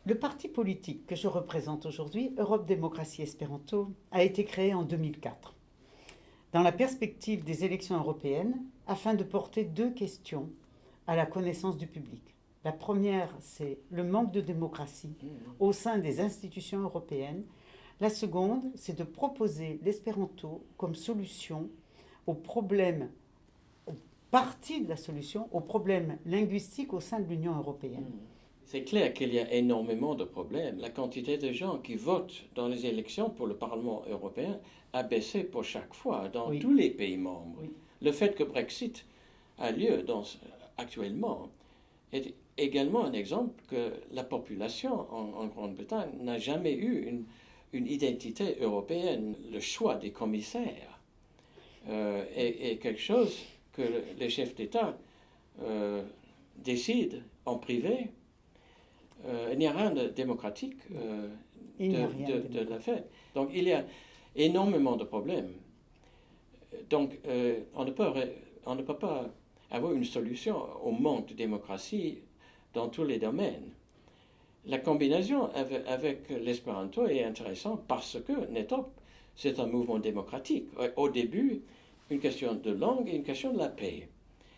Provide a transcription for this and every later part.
Le parti politique que je représente aujourd'hui, Europe Démocratie Espéranto, a été créé en 2004, dans la perspective des élections européennes, afin de porter deux questions à la connaissance du public. La première, c'est le manque de démocratie au sein des institutions européennes. La seconde, c'est de proposer l'espéranto comme solution aux problèmes, partie de la solution aux problèmes linguistiques au sein de l'Union européenne. C'est clair qu'il y a énormément de problèmes. La quantité de gens qui votent dans les élections pour le Parlement européen a baissé pour chaque fois dans tous les pays membres. Oui. Le fait que Brexit a lieu actuellement est également un exemple que la population en Grande-Bretagne n'a jamais eu une identité européenne. Le choix des commissaires est quelque chose que les chefs d'État décident en privé. Il n'y a rien de démocratique de la fête. Donc il y a énormément de problèmes. Donc on ne peut pas avoir une solution au manque de démocratie dans tous les domaines. La combinaison avec l'espéranto est intéressante parce que NETOP, c'est un mouvement démocratique. Au début, une question de langue et une question de la paix.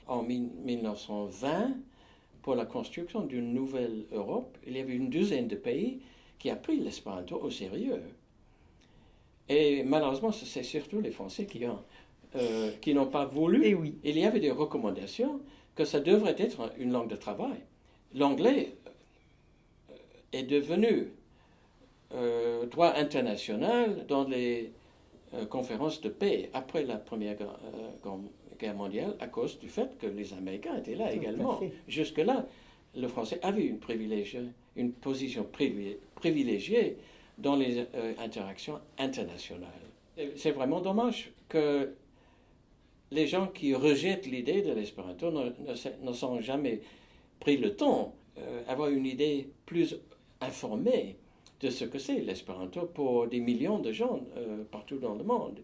En 1920, pour la construction d'une nouvelle Europe, il y avait une douzaine de pays qui ont pris l'espéranto au sérieux. Et malheureusement, c'est surtout les Français qui n'ont pas voulu. Et oui. Il y avait des recommandations que ça devrait être une langue de travail. L'anglais est devenu droit international dans les conférences de paix après la Première Guerre mondiale à cause du fait que les Américains étaient là également. Jusque-là, le français avait une position privilégiée dans les interactions internationales. C'est vraiment dommage que les gens qui rejettent l'idée de l'espéranto ne sont jamais pris le temps d'avoir une idée plus informée de ce que c'est l'espéranto pour des millions de gens partout dans le monde.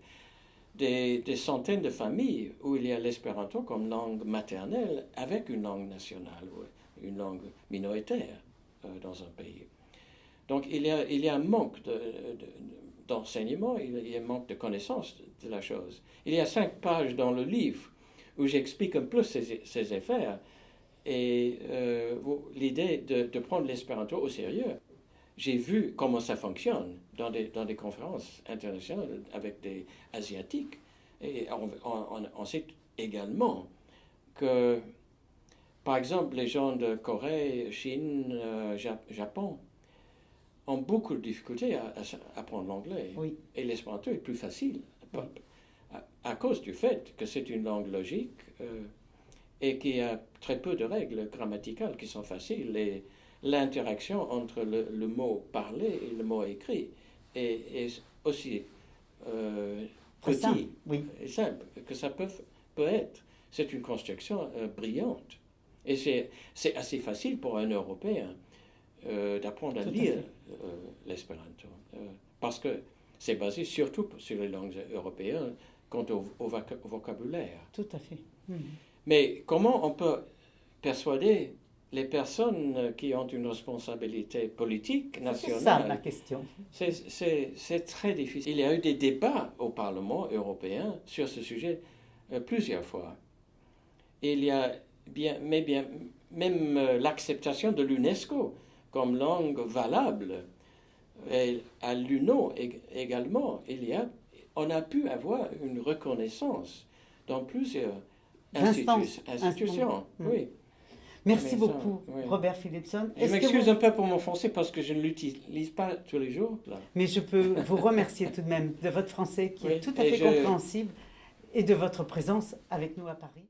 Des centaines de familles où il y a l'espéranto comme langue maternelle avec une langue nationale ou une langue minoritaire dans un pays. Donc il y a un manque d'enseignement, il y a un manque de connaissance de la chose. Il y a 5 pages dans le livre où j'explique un peu ces effets et l'idée de prendre l'espéranto au sérieux. J'ai vu comment ça fonctionne dans des conférences internationales avec des Asiatiques. Et on sait également que, par exemple, les gens de Corée, Chine, Japon ont beaucoup de difficultés à apprendre l'anglais. Oui. Et l'espéranto est plus facile à cause du fait que c'est une langue logique et qu'il y a très peu de règles grammaticales qui sont faciles. Et l'interaction entre le mot parlé et le mot écrit est aussi petit et simple que ça peut être. C'est une construction brillante. Et c'est assez facile pour un Européen d'apprendre à lire l'espéranto. Parce que c'est basé surtout sur les langues européennes quant au vocabulaire. Tout à fait. Mais comment on peut persuader les personnes qui ont une responsabilité politique nationale? C'est ça la question. C'est très difficile. Il y a eu des débats au Parlement européen sur ce sujet plusieurs fois. Il y a même l'acceptation de l'UNESCO comme langue valable. Et à l'UNO également, on a pu avoir une reconnaissance dans plusieurs institutions. Oui. Merci beaucoup, Robert Philipson. Je m'excuse un peu pour mon français parce que je ne l'utilise pas tous les jours. Là. Mais je peux vous remercier tout de même de votre français qui est tout à fait compréhensible et de votre présence avec nous à Paris.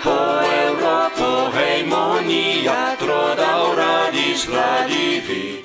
Ho Europo, hej monia, tro dauradi sladivi.